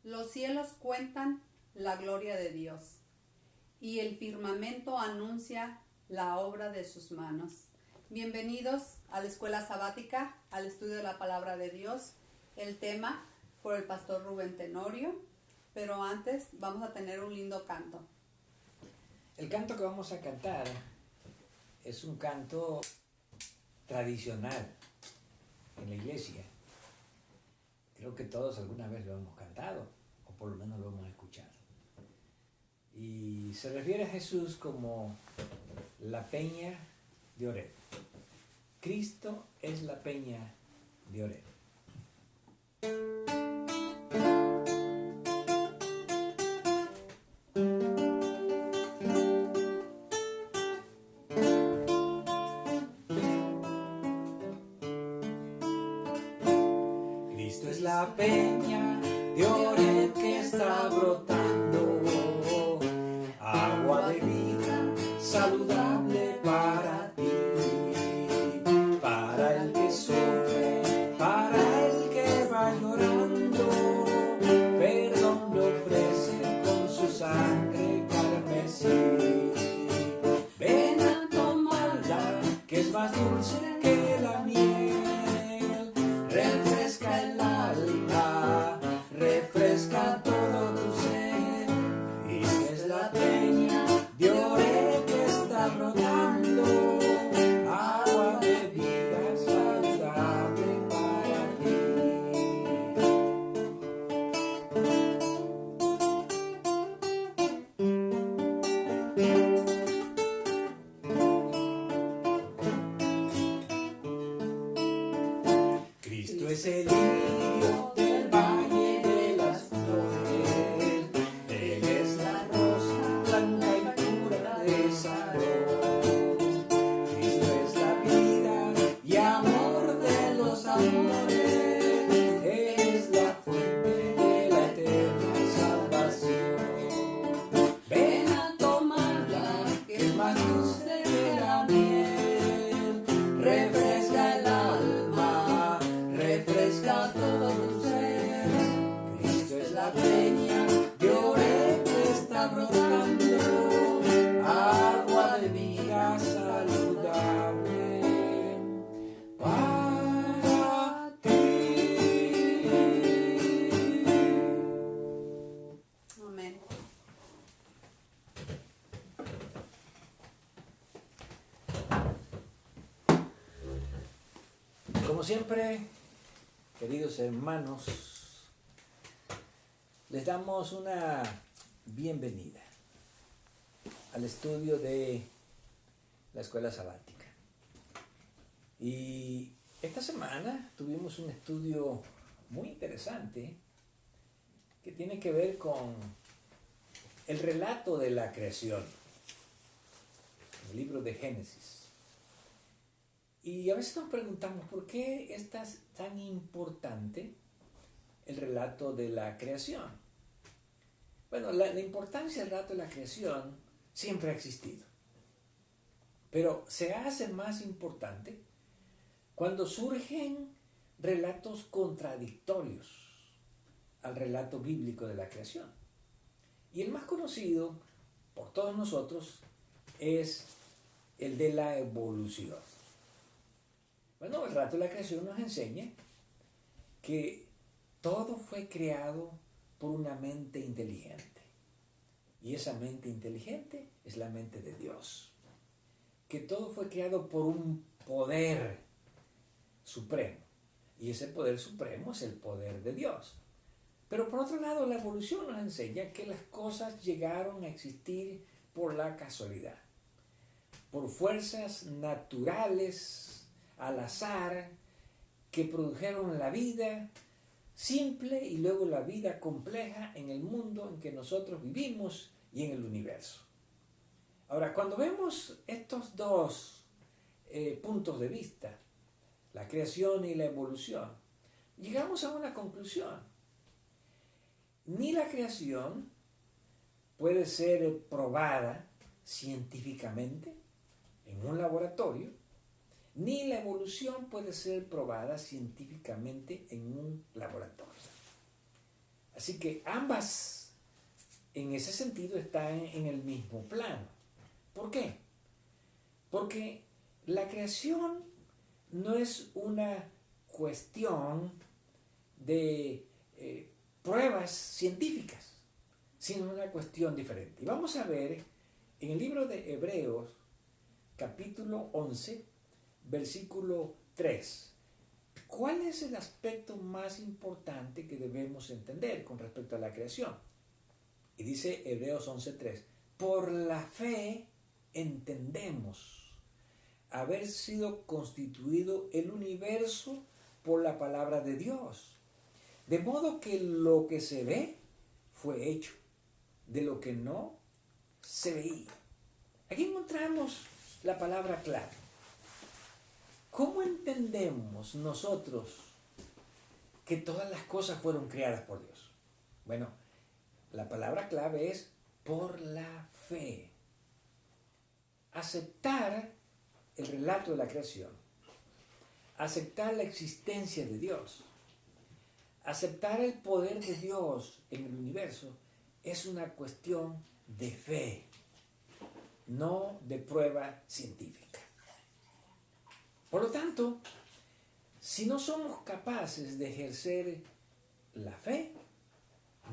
Los cielos cuentan la gloria de Dios, y el firmamento anuncia la obra de sus manos. Bienvenidos a la escuela sabática, al estudio de la palabra de Dios. El tema por el pastor Rubén Tenorio, pero antes vamos a tener un lindo canto. El canto que vamos a cantar es un canto tradicional en la iglesia. Creo que todos alguna vez lo hemos cantado, o por lo menos lo hemos escuchado. Y se refiere a Jesús como la peña de Oreb. Cristo es la peña de Oreb. Cristo es la peña de Oreb que está brotando, agua de vida saludable para ti, para el que sufre, para el que va llorando, perdón le ofrece con su sangre carmesí. Ven a tomarla, que es más dulce que la miel, refresca el alma, refresca todo tu ser. Y es la peña de Oreb que está brotando, agua de vida saludable para ti. Cristo es el lirio del valle de las flores, Él es la rosa blanca y pura de sabor. Cristo es la vida y amor de los amores, Él es la fuente de la eterna salvación. Ven a tomarla, que es más dulce que la miel, refresca el alma, refresca todo tu ser. Cristo es la peña de Oreb que está brotando, agua de vida saludable para ti. Amén. Como siempre, queridos hermanos, les damos una bienvenida al estudio de la escuela sabática. Y esta semana tuvimos un estudio muy interesante que tiene que ver con el relato de la creación, el libro de Génesis. Y a veces nos preguntamos por qué es tan importante el relato de la creación. Bueno, la importancia del relato de la creación siempre ha existido, pero se hace más importante cuando surgen relatos contradictorios al relato bíblico de la creación. Y el más conocido por todos nosotros es el de la evolución. Bueno, el relato de la creación nos enseña que todo fue creado por una mente inteligente. Y esa mente inteligente es la mente de Dios. Que todo fue creado por un poder supremo. Y ese poder supremo es el poder de Dios. Pero por otro lado, la evolución nos enseña que las cosas llegaron a existir por la casualidad, por fuerzas naturales, al azar, que produjeron la vida simple y luego la vida compleja en el mundo en que nosotros vivimos y en el universo. Ahora, cuando vemos estos dos puntos de vista, la creación y la evolución, llegamos a una conclusión. Ni la creación puede ser probada científicamente en un laboratorio, ni la evolución puede ser probada científicamente en un laboratorio. Así que ambas, en ese sentido, están en el mismo plano. ¿Por qué? Porque la creación no es una cuestión de pruebas científicas, sino una cuestión diferente. Y vamos a ver en el libro de Hebreos, capítulo 11, versículo 3, ¿cuál es el aspecto más importante que debemos entender con respecto a la creación? Y dice Hebreos 11:3, por la fe entendemos haber sido constituido el universo por la palabra de Dios, de modo que lo que se ve fue hecho de lo que no se veía. Aquí encontramos la palabra clave. ¿Cómo entendemos nosotros que todas las cosas fueron creadas por Dios? Bueno, la palabra clave es por la fe. Aceptar el relato de la creación, aceptar la existencia de Dios, aceptar el poder de Dios en el universo es una cuestión de fe, no de prueba científica. Por lo tanto, si no somos capaces de ejercer la fe,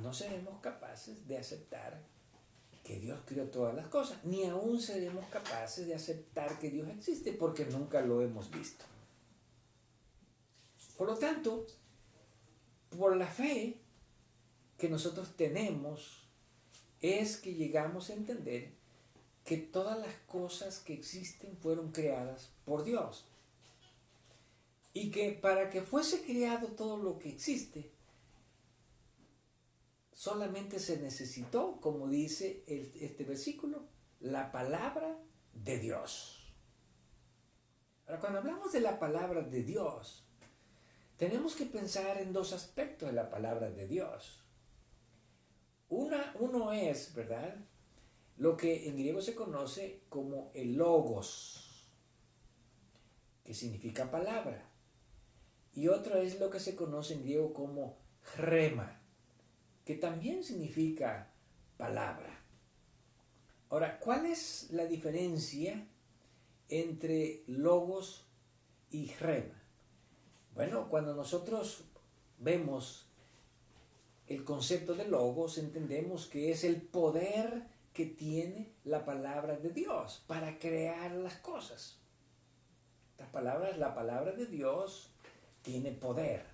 no seremos capaces de aceptar que Dios creó todas las cosas, ni aún seremos capaces de aceptar que Dios existe porque nunca lo hemos visto. Por lo tanto, por la fe que nosotros tenemos es que llegamos a entender que todas las cosas que existen fueron creadas por Dios. Y que para que fuese creado todo lo que existe, solamente se necesitó, como dice este versículo, la palabra de Dios. Ahora, cuando hablamos de la palabra de Dios, tenemos que pensar en dos aspectos de la palabra de Dios. Uno es, ¿verdad?, lo que en griego se conoce como el logos, que significa palabra. Y otro es lo que se conoce en griego como rema, que también significa palabra. Ahora, ¿cuál es la diferencia entre logos y rema? Bueno, cuando nosotros vemos el concepto de logos, entendemos que es el poder que tiene la palabra de Dios para crear las cosas. Estas palabras, la palabra de Dios tiene poder.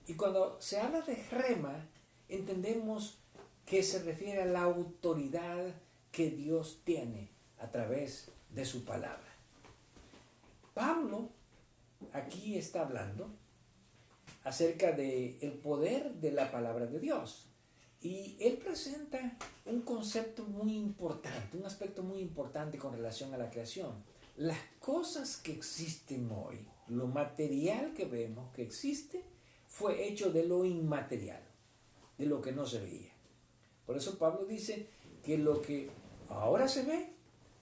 Y cuando se habla de rema, entendemos que se refiere a la autoridad que Dios tiene a través de su palabra. Pablo aquí está hablando acerca del poder de la palabra de Dios. Y él presenta un concepto muy importante, un aspecto muy importante con relación a la creación. Las cosas que existen hoy, lo material que vemos que existe, fue hecho de lo inmaterial, de lo que no se veía. Por eso Pablo dice que lo que ahora se ve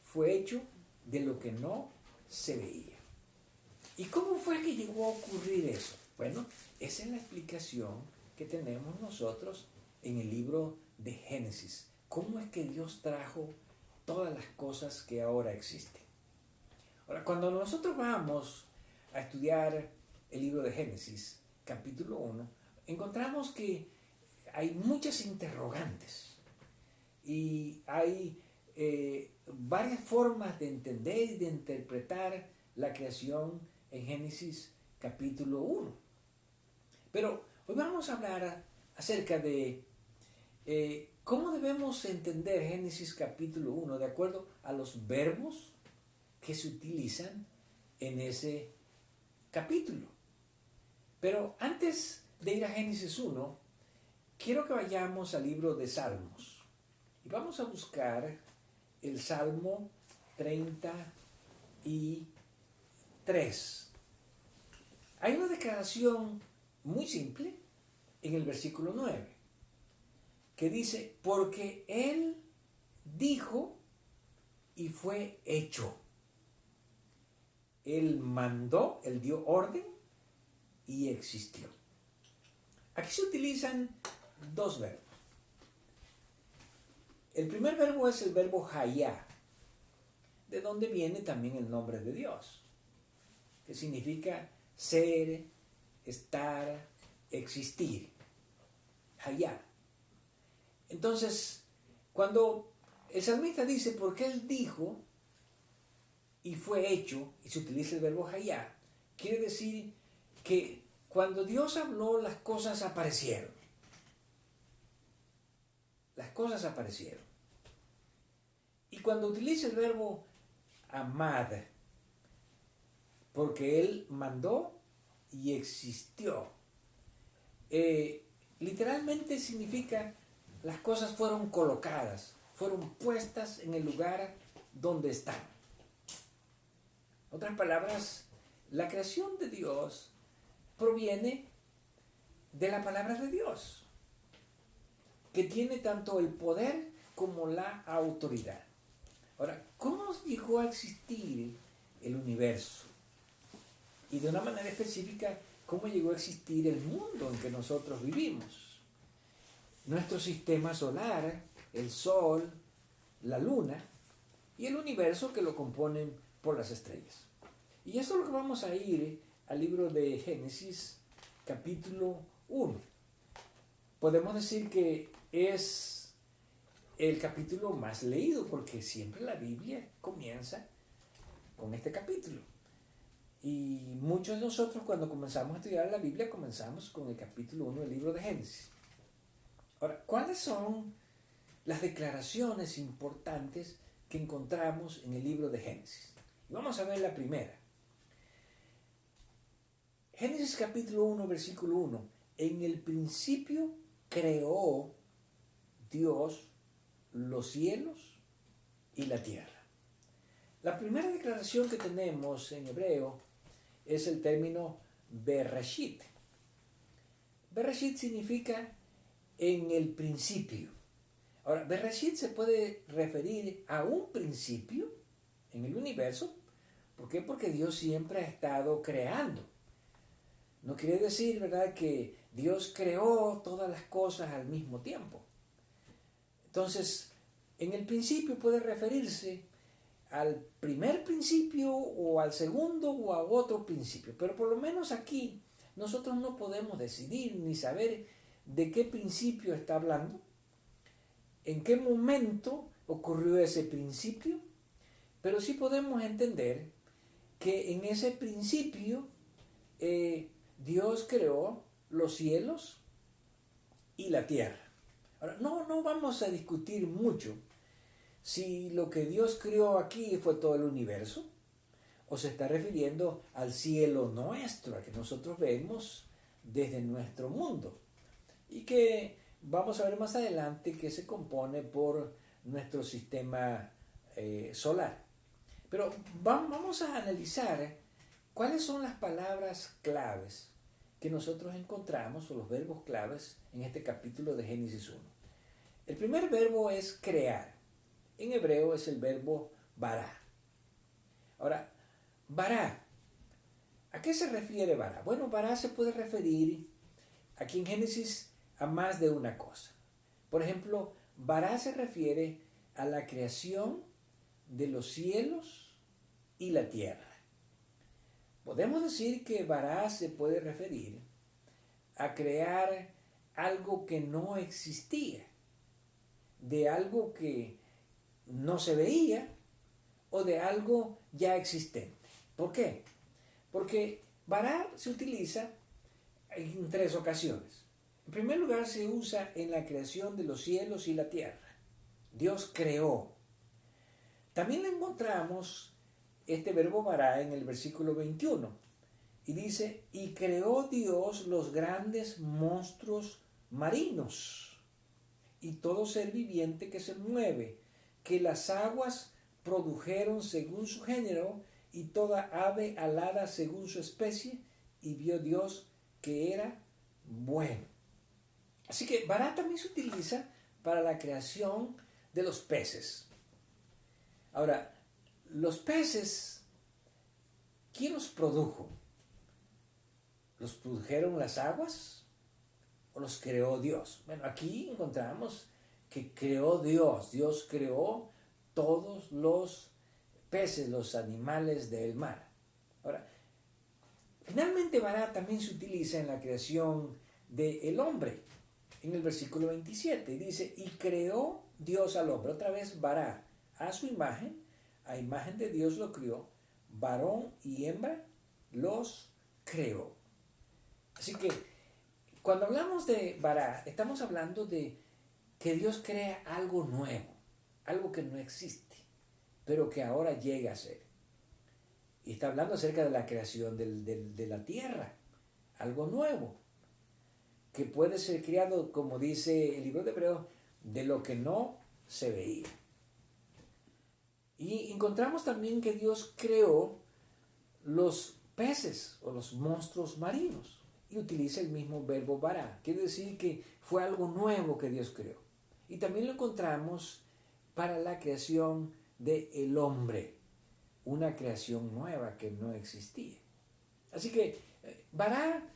fue hecho de lo que no se veía. ¿Y cómo fue que llegó a ocurrir eso? Bueno, esa es la explicación que tenemos nosotros en el libro de Génesis. ¿Cómo es que Dios trajo todas las cosas que ahora existen? Ahora, cuando nosotros vamos a estudiar el libro de Génesis, capítulo 1, encontramos que hay muchas interrogantes y hay varias formas de entender y de interpretar la creación en Génesis capítulo 1. Pero hoy vamos a hablar acerca de cómo debemos entender Génesis capítulo 1 de acuerdo a los verbos que se utilizan en ese capítulo. Pero antes de ir a Génesis 1, quiero que vayamos al libro de Salmos. Y vamos a buscar el Salmo 33. Hay una declaración muy simple en el versículo 9, que dice, porque Él dijo y fue hecho. Él mandó, Él dio orden y existió. Aquí se utilizan dos verbos. El primer verbo es el verbo hayá, de donde viene también el nombre de Dios, que significa ser, estar, existir. Hayá. Entonces, cuando el salmista dice, porque él dijo y fue hecho, y se utiliza el verbo hayá, quiere decir que cuando Dios habló, las cosas aparecieron. Las cosas aparecieron. Y cuando utiliza el verbo amad, porque Él mandó y existió, literalmente significa las cosas fueron colocadas, fueron puestas en el lugar donde están. En otras palabras, la creación de Dios proviene de la palabra de Dios, que tiene tanto el poder como la autoridad. Ahora, ¿cómo llegó a existir el universo? Y de una manera específica, ¿cómo llegó a existir el mundo en que nosotros vivimos? Nuestro sistema solar, el Sol, la Luna y el universo que lo componen por las estrellas. Y esto es lo que vamos a ir al libro de Génesis, capítulo 1. Podemos decir que es el capítulo más leído, porque siempre la Biblia comienza con este capítulo. Y muchos de nosotros cuando comenzamos a estudiar la Biblia comenzamos con el capítulo 1 del libro de Génesis. Ahora, ¿cuáles son las declaraciones importantes que encontramos en el libro de Génesis? Y vamos a ver la primera. Génesis capítulo 1, versículo 1. En el principio creó Dios los cielos y la tierra. La primera declaración que tenemos en hebreo es el término Bereshit. Bereshit significa en el principio. Ahora, Bereshit se puede referir a un principio en el universo. ¿Por qué? Porque Dios siempre ha estado creando. No quiere decir, ¿verdad?, que Dios creó todas las cosas al mismo tiempo. Entonces, en el principio puede referirse al primer principio o al segundo o a otro principio. Pero por lo menos aquí nosotros no podemos decidir ni saber de qué principio está hablando, en qué momento ocurrió ese principio, pero sí podemos entender que en ese principio Dios creó los cielos y la tierra. Ahora, no vamos a discutir mucho si lo que Dios creó aquí fue todo el universo o se está refiriendo al cielo nuestro, al que nosotros vemos desde nuestro mundo y que vamos a ver más adelante que se compone por nuestro sistema solar. Pero vamos a analizar cuáles son las palabras claves que nosotros encontramos, o los verbos claves, en este capítulo de Génesis 1. El primer verbo es crear. En hebreo es el verbo bará. Ahora, bará, ¿a qué se refiere bará? Bueno, bará se puede referir aquí en Génesis a más de una cosa. Por ejemplo, bará se refiere a la creación de los cielos y la tierra. Podemos decir que bará se puede referir a crear algo que no existía, de algo que no se veía o de algo ya existente. ¿Por qué? Porque bará se utiliza en tres ocasiones. En primer lugar, se usa en la creación de los cielos y la tierra. Dios creó. También encontramos este verbo bará en el versículo 21 y dice, y creó Dios los grandes monstruos marinos y todo ser viviente que se mueve, que las aguas produjeron según su género y toda ave alada según su especie, y vio Dios que era bueno. Así que bará también se utiliza para la creación de los peces. Ahora, los peces, ¿quién los produjo? ¿Los produjeron las aguas? o los creó Dios? Bueno, aquí encontramos que creó Dios. Dios creó todos los peces, los animales del mar. Ahora, finalmente Bará también se utiliza en la creación del hombre. En el versículo 27 dice, y creó Dios al hombre. Otra vez Bará, a su imagen, a imagen de Dios lo crió, varón y hembra los creó. Así que cuando hablamos de Bará, estamos hablando de que Dios crea algo nuevo, algo que no existe, pero que ahora llega a ser. Y está hablando acerca de la creación de la tierra, algo nuevo, que puede ser creado, como dice el libro de Hebreos, de lo que no se veía. Y encontramos también que Dios creó los peces o los monstruos marinos y utiliza el mismo verbo bará. Quiere decir que fue algo nuevo que Dios creó. Y también lo encontramos para la creación del hombre, una creación nueva que no existía. Así que bará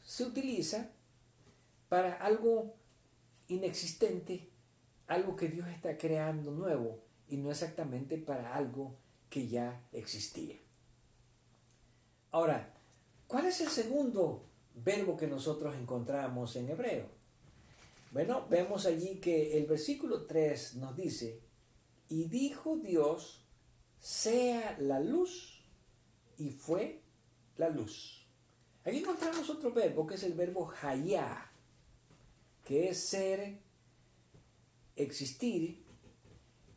se utiliza para algo inexistente, algo que Dios está creando nuevo y no exactamente para algo que ya existía. Ahora, ¿cuál es el segundo verbo que nosotros encontramos en hebreo? Bueno, vemos allí que el versículo 3 nos dice, y dijo Dios, sea la luz, y fue la luz. Aquí encontramos otro verbo que es el verbo hayá, que es ser, existir,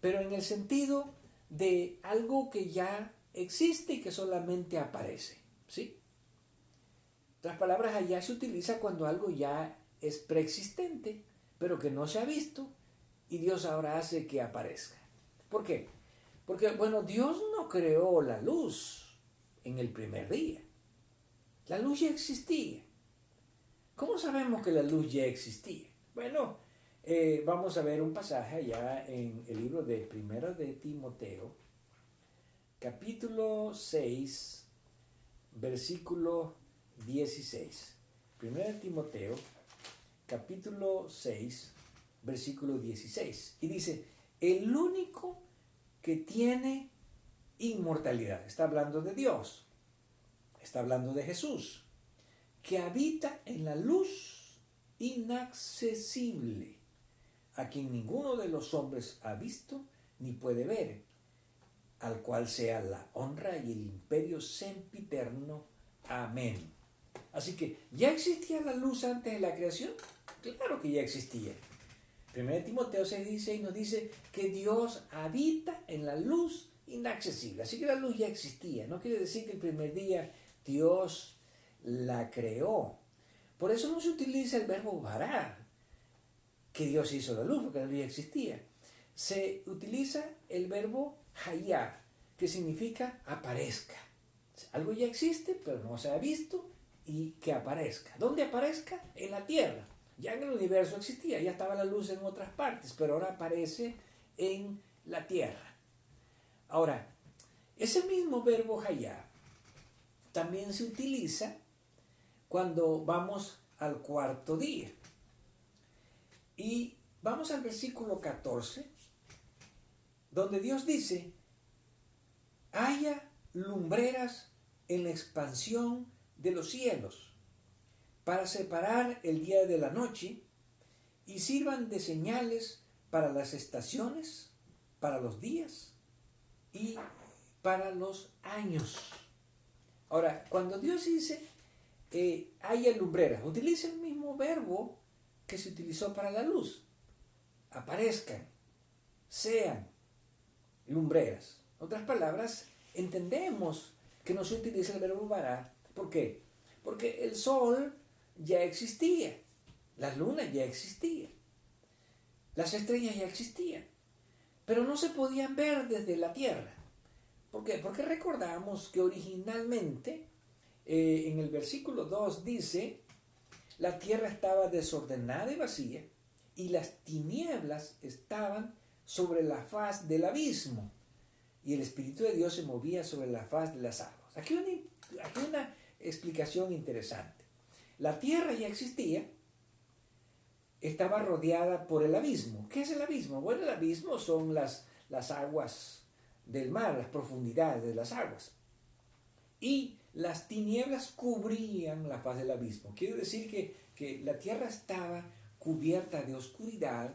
pero en el sentido de algo que ya existe y que solamente aparece, ¿sí? Otras palabras, hayá se utiliza cuando algo ya es preexistente, pero que no se ha visto, y Dios ahora hace que aparezca. ¿Por qué? Porque, bueno, Dios no creó la luz en el primer día. La luz ya existía. ¿Cómo sabemos que la luz ya existía? Bueno, vamos a ver un pasaje allá en el libro de Primero de Timoteo, capítulo 6, versículo 16. Primero de Timoteo, capítulo 6, versículo 16. Y dice, el único que tiene inmortalidad, está hablando de Dios, está hablando de Jesús, que habita en la luz inaccesible, a quien ninguno de los hombres ha visto ni puede ver, al cual sea la honra y el imperio sempiterno. Amén. Así que, ¿ya existía la luz antes de la creación? Claro que ya existía. 1 Timoteo 6:16 nos dice que Dios habita en la luz inaccesible. Así que la luz ya existía. No quiere decir que el primer día Dios la creó. Por eso no se utiliza el verbo bará, que Dios hizo la luz, porque la luz ya existía. Se utiliza el verbo hayá, que significa aparezca. Algo ya existe, pero no se ha visto, y que aparezca. ¿Dónde aparezca? En la tierra. Ya en el universo existía, ya estaba la luz en otras partes, pero ahora aparece en la tierra. Ahora, ese mismo verbo hayá también se utiliza cuando vamos al cuarto día. Y vamos al versículo 14, donde Dios dice, haya lumbreras en la expansión de los cielos, para separar el día de la noche, y sirvan de señales para las estaciones, para los días y para los años. Ahora, cuando Dios dice haya lumbreras, utiliza el mismo verbo que se utilizó para la luz. Aparezcan, sean lumbreras. En otras palabras, entendemos que no se utiliza el verbo bará. ¿Por qué? Porque el sol ya existía, la luna ya existía, las estrellas ya existían, pero no se podían ver desde la tierra. ¿Por qué? Porque recordamos que originalmente en el versículo 2 dice, la tierra estaba desordenada y vacía, y las tinieblas estaban sobre la faz del abismo, y el Espíritu de Dios se movía sobre la faz de las aguas. Aquí una explicación interesante. La tierra ya existía, estaba rodeada por el abismo. ¿Qué es el abismo? Bueno, el abismo son las aguas del mar, las profundidades de las aguas. Y las tinieblas cubrían la faz del abismo. Quiere decir que la tierra estaba cubierta de oscuridad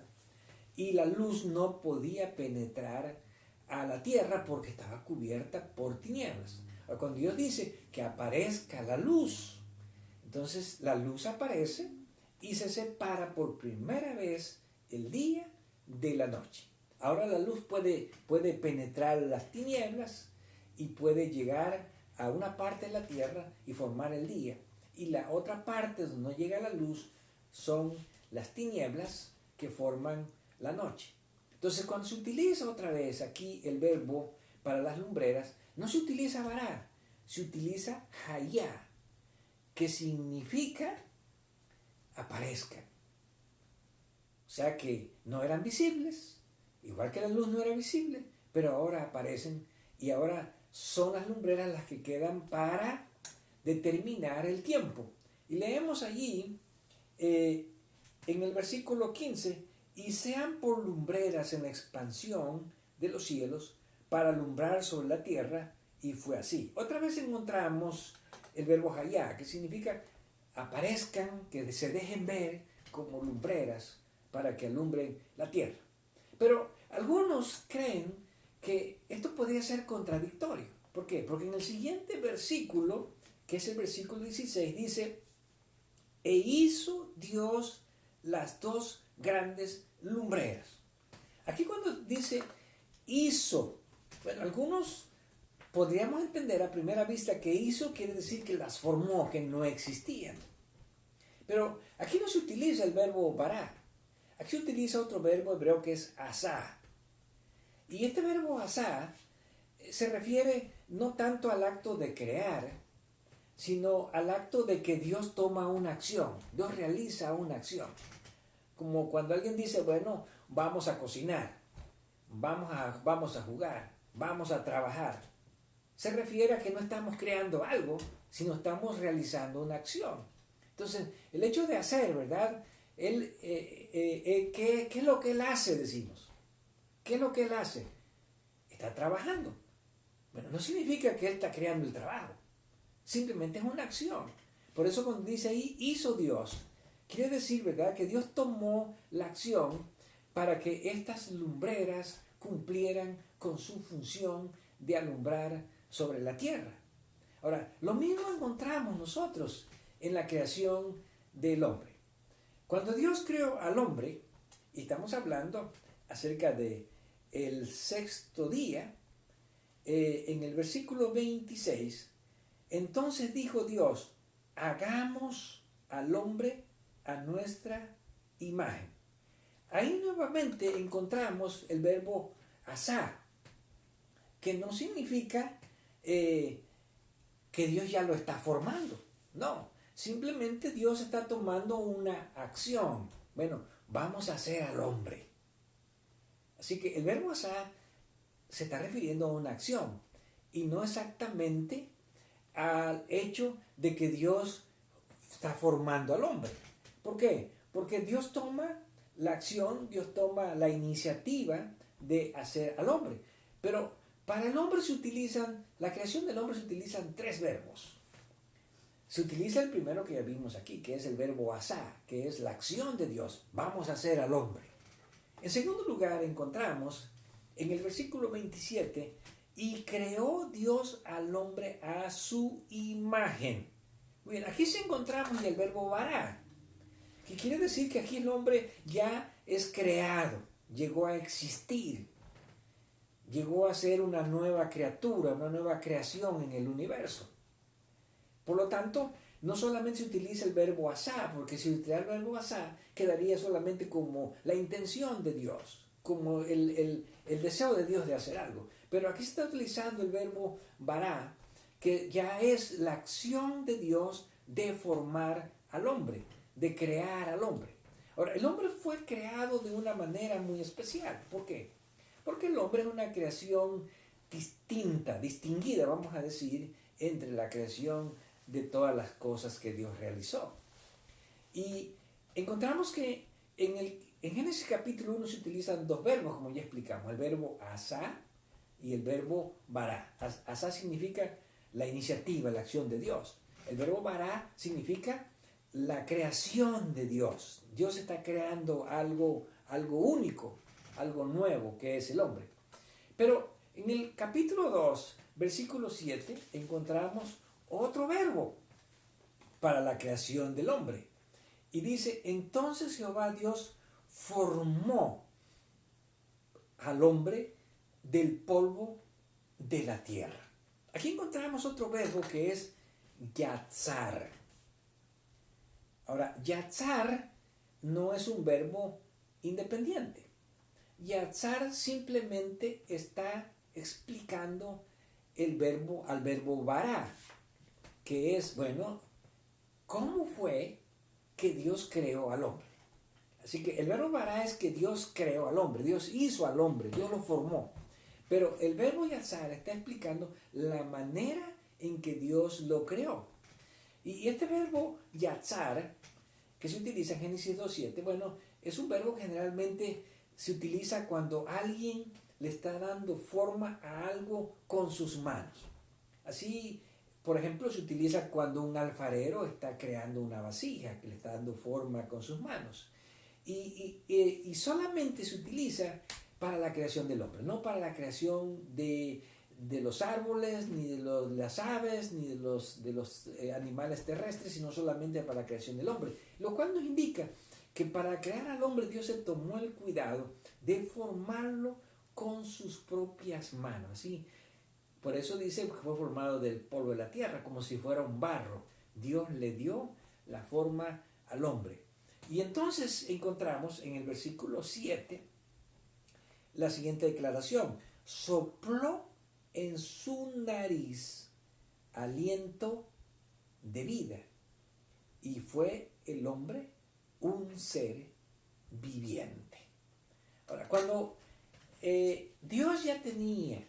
y la luz no podía penetrar a la tierra porque estaba cubierta por tinieblas. Cuando Dios dice que aparezca la luz, entonces la luz aparece y se separa por primera vez el día de la noche. Ahora la luz puede penetrar las tinieblas y puede llegar a una parte de la tierra y formar el día. Y la otra parte donde no llega la luz son las tinieblas que forman la noche. Entonces, cuando se utiliza otra vez aquí el verbo para las lumbreras, no se utiliza vará, se utiliza hayá, que significa aparezcan. O sea que no eran visibles, igual que la luz no era visible, pero ahora aparecen y ahora son las lumbreras las que quedan para determinar el tiempo. Y leemos allí en el versículo 15, y sean por lumbreras en la expansión de los cielos para alumbrar sobre la tierra, y fue así. Otra vez encontramos el verbo hayá, que significa aparezcan, que se dejen ver como lumbreras para que alumbren la tierra. Pero algunos creen que esto podría ser contradictorio. ¿Por qué? Porque en el siguiente versículo, que es el versículo 16, dice, e hizo Dios las dos grandes lumbreras. Aquí cuando dice hizo, bueno, algunos podríamos entender a primera vista que hizo quiere decir que las formó, que no existían. Pero aquí no se utiliza el verbo bará. Aquí se utiliza otro verbo hebreo que es asá. Y este verbo asá se refiere no tanto al acto de crear, sino al acto de que Dios toma una acción. Dios realiza una acción. Como cuando alguien dice, bueno, vamos a cocinar, vamos a jugar, vamos a trabajar. Se refiere a que no estamos creando algo, sino estamos realizando una acción. Entonces, el hecho de hacer, ¿verdad? ¿Qué es lo que él hace, decimos? ¿Qué es lo que él hace? Está trabajando. Bueno, no significa que él está creando el trabajo. Simplemente es una acción. Por eso cuando dice ahí, hizo Dios, quiere decir, ¿verdad?, que Dios tomó la acción para que estas lumbreras cumplieran con su función de alumbrar sobre la tierra. Ahora, lo mismo encontramos nosotros en la creación del hombre. Cuando Dios creó al hombre, y estamos hablando acerca de el sexto día, en el versículo 26, entonces dijo Dios, hagamos al hombre a nuestra imagen. Ahí nuevamente encontramos el verbo asá, que no significa que Dios ya lo está formando. No, simplemente Dios está tomando una acción. Bueno, vamos a hacer al hombre. Así que el verbo asá se está refiriendo a una acción y no exactamente al hecho de que Dios está formando al hombre. ¿Por qué? Porque Dios toma la acción, Dios toma la iniciativa de hacer al hombre. Pero para el hombre la creación del hombre se utilizan tres verbos. Se utiliza el primero que ya vimos aquí, que es el verbo asá, que es la acción de Dios. Vamos a hacer al hombre. En segundo lugar encontramos en el versículo 27, y creó Dios al hombre a su imagen. Bien, aquí sí encontramos el verbo vará, que quiere decir que aquí el hombre ya es creado, llegó a existir, llegó a ser una nueva criatura, una nueva creación en el universo. Por lo tanto, no solamente se utiliza el verbo asá, porque si utiliza el verbo asá, quedaría solamente como la intención de Dios, como el deseo de Dios de hacer algo. Pero aquí se está utilizando el verbo vará, que ya es la acción de Dios de formar al hombre, de crear al hombre. Ahora, el hombre fue creado de una manera muy especial. ¿Por qué? Porque el hombre es una creación distinta, distinguida, vamos a decir, entre la creación de todas las cosas que Dios realizó. Y encontramos que En Génesis capítulo 1 se utilizan dos verbos, como ya explicamos, el verbo asá y el verbo bará. Asá significa la iniciativa, la acción de Dios. El verbo bará significa la creación de Dios. Dios está creando algo único, algo nuevo, que es el hombre. Pero en el capítulo 2, versículo 7, encontramos otro verbo para la creación del hombre. Y dice, entonces Jehová Dios formó al hombre del polvo de la tierra. Aquí encontramos otro verbo que es yatzar. Ahora, yatzar no es un verbo independiente. Yatzar simplemente está explicando al verbo bará, que es, bueno, ¿cómo fue que Dios creó al hombre? Así que el verbo bará es que Dios creó al hombre, Dios hizo al hombre, Dios lo formó. Pero el verbo yatzar está explicando la manera en que Dios lo creó. Y este verbo yatzar, que se utiliza en Génesis 2.7, bueno, es un verbo que generalmente se utiliza cuando alguien le está dando forma a algo con sus manos. Así, por ejemplo, se utiliza cuando un alfarero está creando una vasija, que le está dando forma con sus manos. Y solamente se utiliza para la creación del hombre, no para la creación de los árboles, ni de las aves, ni de los animales terrestres, sino solamente para la creación del hombre. Lo cual nos indica que para crear al hombre Dios se tomó el cuidado de formarlo con sus propias manos. ¿Sí? Por eso dice que fue formado del polvo de la tierra, como si fuera un barro. Dios le dio la forma al hombre. Y entonces encontramos en el versículo 7 la siguiente declaración. Sopló en su nariz aliento de vida y fue el hombre un ser viviente. Ahora, cuando Dios ya tenía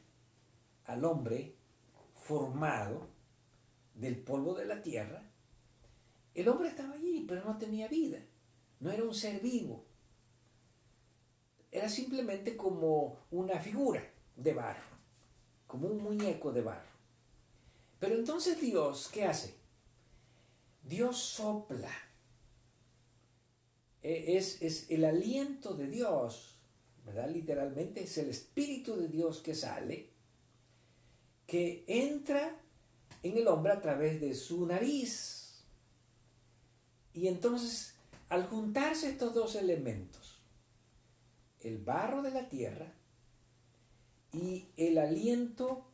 al hombre formado del polvo de la tierra, el hombre estaba allí, pero no tenía vida, no era un ser vivo, era simplemente como una figura de barro, como un muñeco de barro. Pero entonces Dios, ¿qué hace? Dios sopla. Es el aliento de Dios, ¿verdad? Literalmente es el Espíritu de Dios que sale, que entra en el hombre a través de su nariz. Y entonces, al juntarse estos dos elementos, el barro de la tierra y el aliento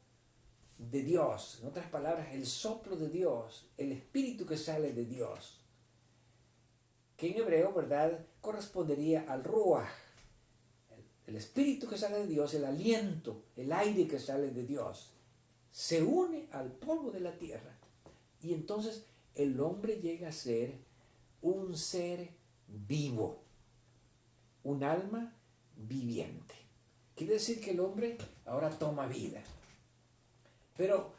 de Dios, en otras palabras, el soplo de Dios, el espíritu que sale de Dios, que en hebreo, ¿verdad?, correspondería al ruach, el espíritu que sale de Dios, el aliento, el aire que sale de Dios, se une al polvo de la tierra y entonces el hombre llega a ser un ser vivo, un alma viviente. Quiere decir que el hombre ahora toma vida. Pero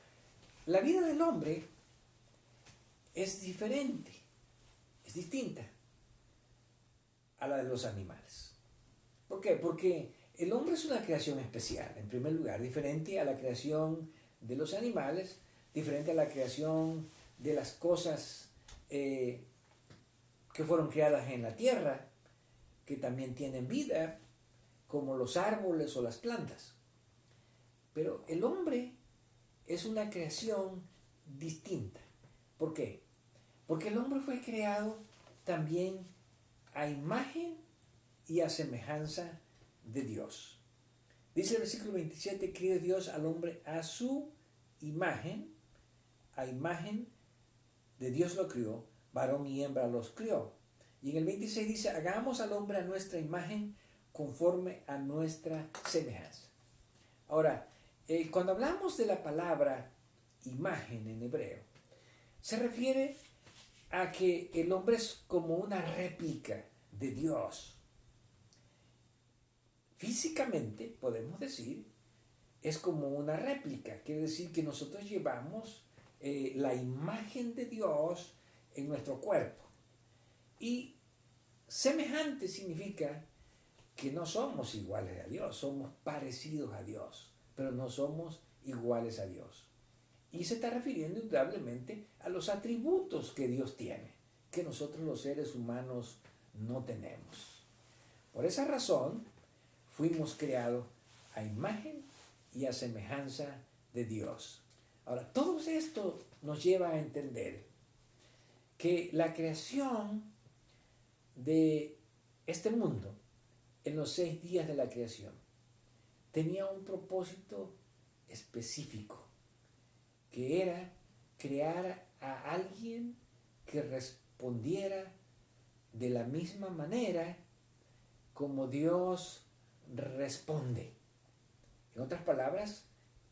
la vida del hombre es diferente, es distinta a la de los animales. ¿Por qué? Porque el hombre es una creación especial, en primer lugar, diferente a la creación de los animales, diferente a la creación de las cosas que fueron creadas en la tierra, que también tienen vida, como los árboles o las plantas. Pero el hombre es una creación distinta. ¿Por qué? Porque el hombre fue creado también a imagen y a semejanza de Dios. Dice el versículo 27, crió Dios al hombre a su imagen, a imagen de Dios lo crió, varón y hembra los crió. Y en el 26 dice, hagamos al hombre a nuestra imagen conforme a nuestra semejanza. Ahora, cuando hablamos de la palabra imagen en hebreo, se refiere a que el hombre es como una réplica de Dios. Físicamente, podemos decir, es como una réplica. Quiere decir que nosotros llevamos la imagen de Dios en nuestro cuerpo. Y semejante significa que no somos iguales a Dios, somos parecidos a Dios, pero no somos iguales a Dios. Y se está refiriendo indudablemente a los atributos que Dios tiene, que nosotros los seres humanos no tenemos. Por esa razón, fuimos creados a imagen y a semejanza de Dios. Ahora, todo esto nos lleva a entender que la creación de este mundo, en los 6 días de la creación, tenía un propósito específico, que era crear a alguien que respondiera de la misma manera como Dios responde. En otras palabras,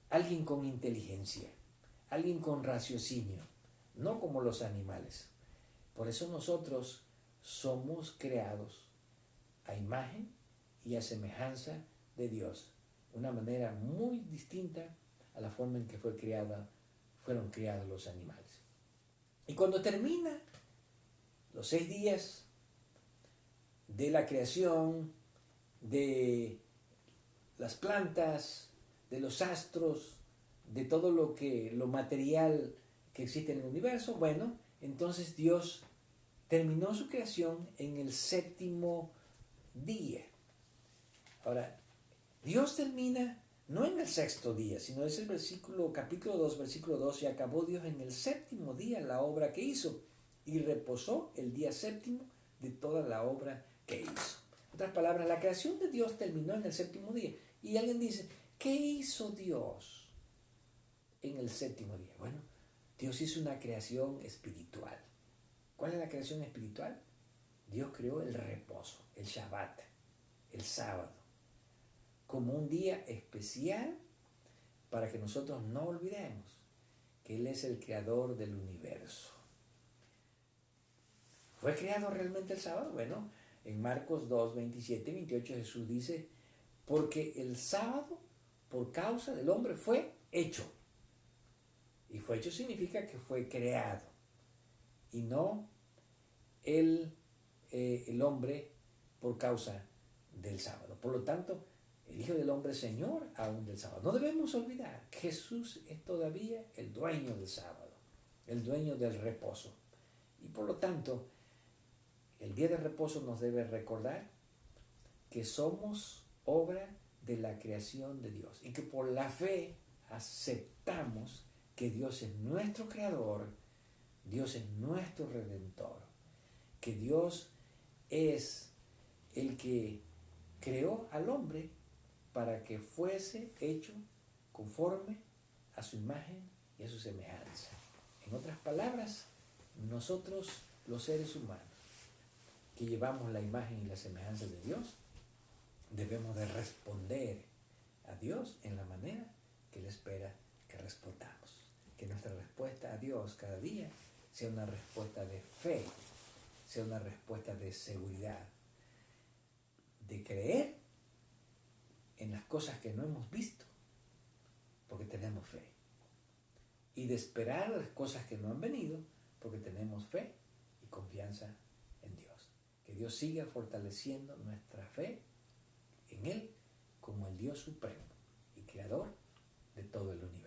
alguien con inteligencia, alguien con raciocinio, no como los animales. Por eso nosotros somos creados a imagen y a semejanza de Dios, una manera muy distinta a la forma en que fueron creados los animales. Y cuando termina los 6 días de la creación, de las plantas, de los astros, de todo lo material que existe en el universo, bueno, entonces Dios terminó su creación en el 7º día. Ahora, Dios termina no en el 6º día, sino es el capítulo 2, versículo 2, y acabó Dios en el 7º día la obra que hizo, y reposó el día 7º de toda la obra que hizo. En otras palabras, la creación de Dios terminó en el 7º día. Y alguien dice, ¿qué hizo Dios en el 7º día? Bueno, Dios hizo una creación espiritual. ¿Cuál es la creación espiritual? Dios creó el reposo, el Shabbat, el sábado, como un día especial para que nosotros no olvidemos que Él es el creador del universo. ¿Fue creado realmente el sábado? Bueno, en Marcos 2, 27 y 28 Jesús dice, porque el sábado, por causa del hombre, fue hecho. Y fue hecho significa que fue creado. Y no el hombre por causa del sábado. Por lo tanto, el Hijo del Hombre es Señor aún del sábado. No debemos olvidar que Jesús es todavía el dueño del sábado, el dueño del reposo. Y por lo tanto, el día de reposo nos debe recordar que somos obra de la creación de Dios y que por la fe aceptamos que Dios es nuestro creador, Dios es nuestro redentor, que Dios es el que creó al hombre para que fuese hecho conforme a su imagen y a su semejanza. En otras palabras, nosotros los seres humanos que llevamos la imagen y la semejanza de Dios, debemos de responder a Dios en la manera que Él espera que respondamos. Que nuestra respuesta a Dios cada día sea una respuesta de fe, sea una respuesta de seguridad, de creer en las cosas que no hemos visto, porque tenemos fe, y de esperar las cosas que no han venido, porque tenemos fe y confianza en Dios. Que Dios siga fortaleciendo nuestra fe en Él como el Dios supremo y creador de todo el universo.